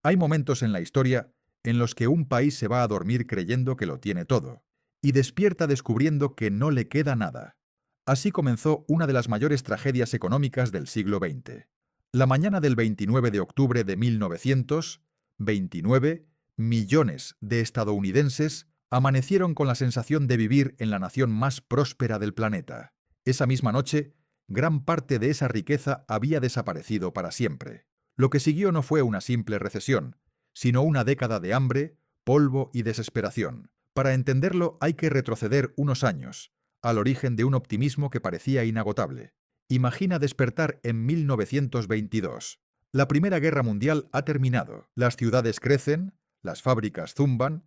Hay momentos en la historia en los que un país se va a dormir creyendo que lo tiene todo y despierta descubriendo que no le queda nada. Así comenzó una de las mayores tragedias económicas del siglo XX. La mañana del 29 de octubre de 1929, millones de estadounidenses amanecieron con la sensación de vivir en la nación más próspera del planeta. Esa misma noche, gran parte de esa riqueza había desaparecido para siempre. Lo que siguió no fue una simple recesión, sino una década de hambre, polvo y desesperación. Para entenderlo hay que retroceder unos años, al origen de un optimismo que parecía inagotable. Imagina despertar en 1922. La Primera Guerra Mundial ha terminado, las ciudades crecen, las fábricas zumban,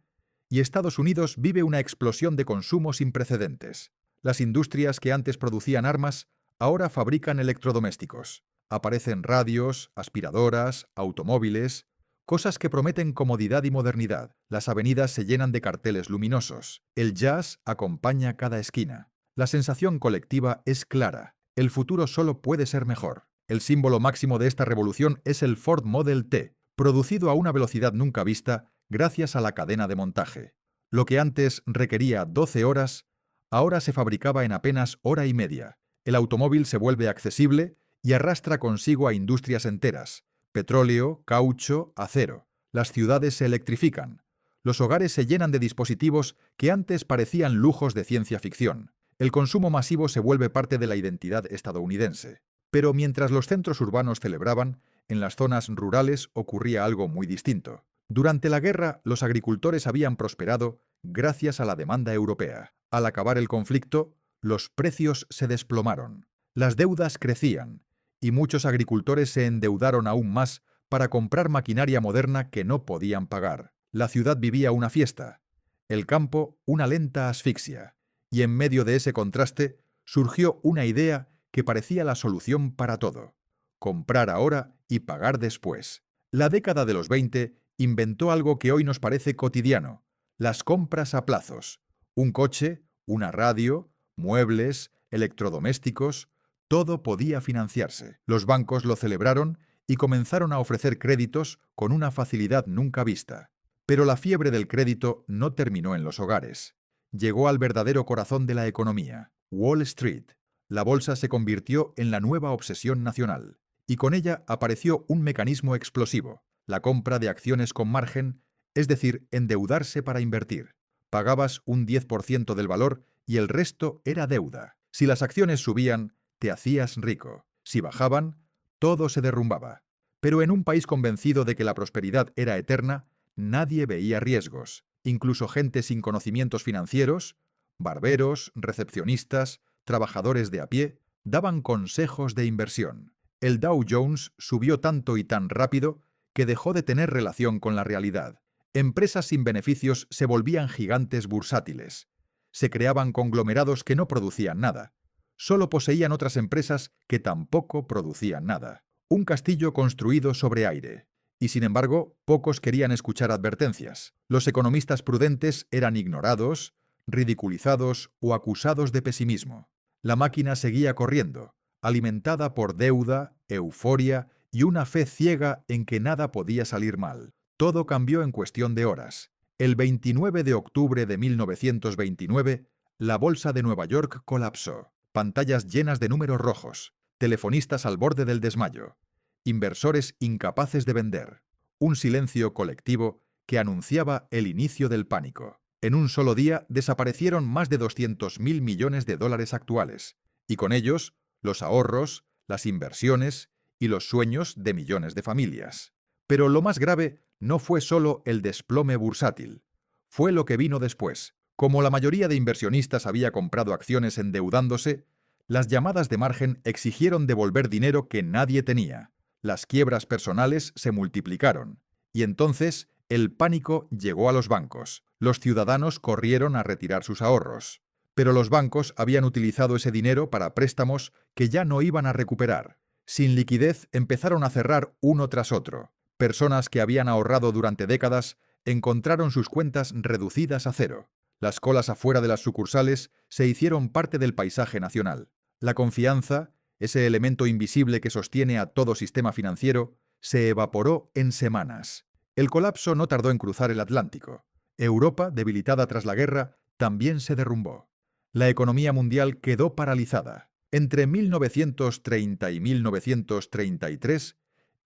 y Estados Unidos vive una explosión de consumo sin precedentes. Las industrias que antes producían armas ahora fabrican electrodomésticos. Aparecen radios, aspiradoras, automóviles, cosas que prometen comodidad y modernidad. Las avenidas se llenan de carteles luminosos. El jazz acompaña cada esquina. La sensación colectiva es clara. El futuro solo puede ser mejor. El símbolo máximo de esta revolución es el Ford Model T, producido a una velocidad nunca vista gracias a la cadena de montaje. Lo que antes requería 12 horas, ahora se fabricaba en apenas hora y media. El automóvil se vuelve accesible y arrastra consigo a industrias enteras: petróleo, caucho, acero. Las ciudades se electrifican. Los hogares se llenan de dispositivos que antes parecían lujos de ciencia ficción. El consumo masivo se vuelve parte de la identidad estadounidense. Pero mientras los centros urbanos celebraban, en las zonas rurales ocurría algo muy distinto. Durante la guerra, los agricultores habían prosperado gracias a la demanda europea. Al acabar el conflicto, los precios se desplomaron. Las deudas crecían, y muchos agricultores se endeudaron aún más para comprar maquinaria moderna que no podían pagar. La ciudad vivía una fiesta, el campo una lenta asfixia, y en medio de ese contraste surgió una idea que parecía la solución para todo: comprar ahora y pagar después. La década de los 20 inventó algo que hoy nos parece cotidiano: las compras a plazos. Un coche, una radio, muebles, electrodomésticos, todo podía financiarse. Los bancos lo celebraron y comenzaron a ofrecer créditos con una facilidad nunca vista. Pero la fiebre del crédito no terminó en los hogares. Llegó al verdadero corazón de la economía: Wall Street. La bolsa se convirtió en la nueva obsesión nacional, y con ella apareció un mecanismo explosivo: la compra de acciones con margen, es decir, endeudarse para invertir. Pagabas un 10% del valor y el resto era deuda. Si las acciones subían, te hacías rico. Si bajaban, todo se derrumbaba. Pero en un país convencido de que la prosperidad era eterna, nadie veía riesgos. Incluso gente sin conocimientos financieros, barberos, recepcionistas, trabajadores de a pie, daban consejos de inversión. El Dow Jones subió tanto y tan rápido que dejó de tener relación con la realidad. Empresas sin beneficios se volvían gigantes bursátiles. Se creaban conglomerados que no producían nada. Solo poseían otras empresas que tampoco producían nada. Un castillo construido sobre aire. Y sin embargo, pocos querían escuchar advertencias. Los economistas prudentes eran ignorados, ridiculizados o acusados de pesimismo. La máquina seguía corriendo, alimentada por deuda, euforia y una fe ciega en que nada podía salir mal. Todo cambió en cuestión de horas. El 29 de octubre de 1929, la bolsa de Nueva York colapsó. Pantallas llenas de números rojos, telefonistas al borde del desmayo, inversores incapaces de vender. Un silencio colectivo que anunciaba el inicio del pánico. En un solo día desaparecieron más de 200.000 millones de dólares actuales, y con ellos los ahorros, las inversiones y los sueños de millones de familias. Pero lo más grave no fue solo el desplome bursátil, fue lo que vino después. Como la mayoría de inversionistas había comprado acciones endeudándose, las llamadas de margen exigieron devolver dinero que nadie tenía. Las quiebras personales se multiplicaron, y entonces el pánico llegó a los bancos. Los ciudadanos corrieron a retirar sus ahorros. Pero los bancos habían utilizado ese dinero para préstamos que ya no iban a recuperar. Sin liquidez empezaron a cerrar uno tras otro. Personas que habían ahorrado durante décadas encontraron sus cuentas reducidas a cero. Las colas afuera de las sucursales se hicieron parte del paisaje nacional. La confianza, ese elemento invisible que sostiene a todo sistema financiero, se evaporó en semanas. El colapso no tardó en cruzar el Atlántico. Europa, debilitada tras la guerra, también se derrumbó. La economía mundial quedó paralizada. Entre 1930 y 1933,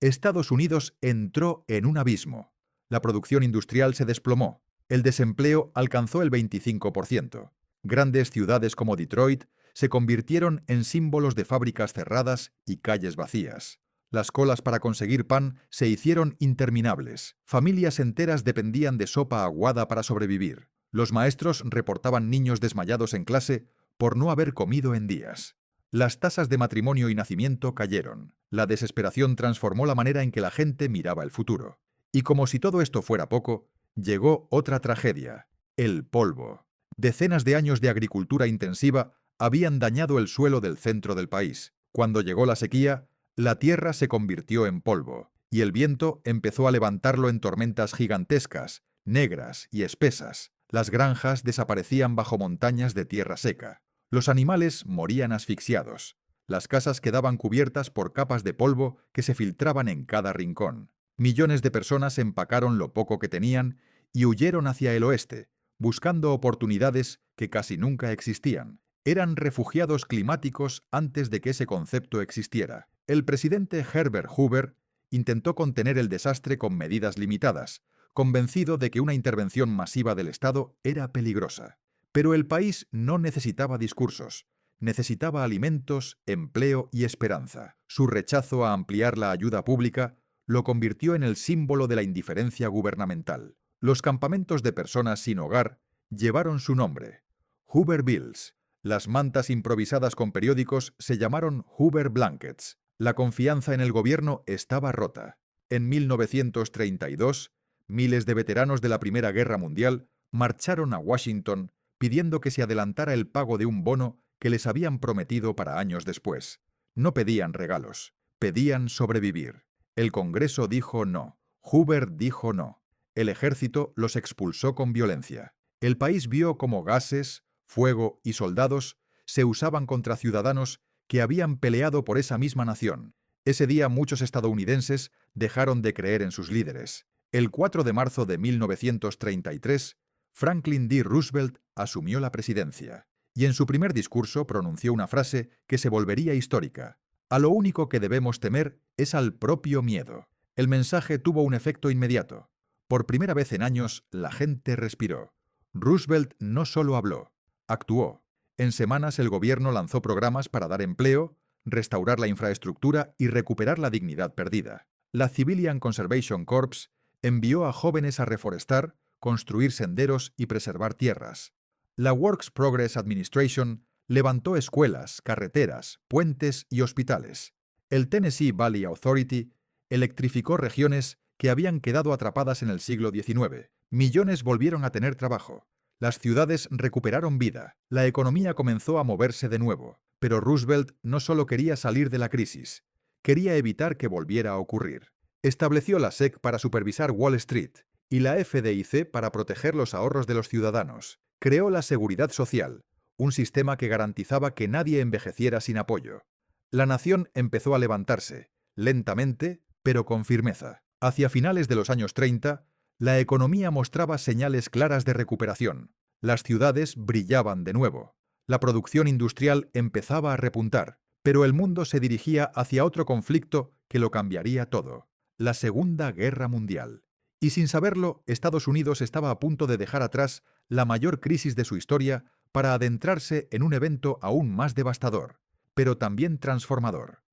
Estados Unidos entró en un abismo. La producción industrial se desplomó. El desempleo alcanzó el 25%. Grandes ciudades como Detroit se convirtieron en símbolos de fábricas cerradas y calles vacías. Las colas para conseguir pan se hicieron interminables. Familias enteras dependían de sopa aguada para sobrevivir. Los maestros reportaban niños desmayados en clase por no haber comido en días. Las tasas de matrimonio y nacimiento cayeron. La desesperación transformó la manera en que la gente miraba el futuro. Y como si todo esto fuera poco, llegó otra tragedia: el polvo. Decenas de años de agricultura intensiva habían dañado el suelo del centro del país. Cuando llegó la sequía, la tierra se convirtió en polvo, y el viento empezó a levantarlo en tormentas gigantescas, negras y espesas. Las granjas desaparecían bajo montañas de tierra seca. Los animales morían asfixiados. Las casas quedaban cubiertas por capas de polvo que se filtraban en cada rincón. Millones de personas empacaron lo poco que tenían y huyeron hacia el oeste, buscando oportunidades que casi nunca existían. Eran refugiados climáticos antes de que ese concepto existiera. El presidente Herbert Hoover intentó contener el desastre con medidas limitadas, convencido de que una intervención masiva del Estado era peligrosa. Pero el país no necesitaba discursos, necesitaba alimentos, empleo y esperanza. Su rechazo a ampliar la ayuda pública lo convirtió en el símbolo de la indiferencia gubernamental. Los campamentos de personas sin hogar llevaron su nombre: Hoovervilles. Las mantas improvisadas con periódicos se llamaron Hoover Blankets. La confianza en el gobierno estaba rota. En 1932, miles de veteranos de la Primera Guerra Mundial marcharon a Washington pidiendo que se adelantara el pago de un bono que les habían prometido para años después. No pedían regalos, pedían sobrevivir. El Congreso dijo no. Hoover dijo no. El ejército los expulsó con violencia. El país vio cómo gases, fuego y soldados se usaban contra ciudadanos que habían peleado por esa misma nación. Ese día muchos estadounidenses dejaron de creer en sus líderes. El 4 de marzo de 1933, Franklin D. Roosevelt asumió la presidencia, y en su primer discurso pronunció una frase que se volvería histórica: «A lo único que debemos temer es al propio miedo». El mensaje tuvo un efecto inmediato. Por primera vez en años, la gente respiró. Roosevelt no solo habló, actuó. En semanas el gobierno lanzó programas para dar empleo, restaurar la infraestructura y recuperar la dignidad perdida. La Civilian Conservation Corps envió a jóvenes a reforestar, construir senderos y preservar tierras. La Works Progress Administration levantó escuelas, carreteras, puentes y hospitales. El Tennessee Valley Authority electrificó regiones que habían quedado atrapadas en el siglo XIX. Millones volvieron a tener trabajo. Las ciudades recuperaron vida. La economía comenzó a moverse de nuevo. Pero Roosevelt no solo quería salir de la crisis, quería evitar que volviera a ocurrir. Estableció la SEC para supervisar Wall Street y la FDIC para proteger los ahorros de los ciudadanos. Creó la Seguridad Social, un sistema que garantizaba que nadie envejeciera sin apoyo. La nación empezó a levantarse, lentamente, pero con firmeza. Hacia finales de los años 30, la economía mostraba señales claras de recuperación. Las ciudades brillaban de nuevo. La producción industrial empezaba a repuntar, pero el mundo se dirigía hacia otro conflicto que lo cambiaría todo: la Segunda Guerra Mundial. Y sin saberlo, Estados Unidos estaba a punto de dejar atrás la mayor crisis de su historia para adentrarse en un evento aún más devastador, pero también transformador.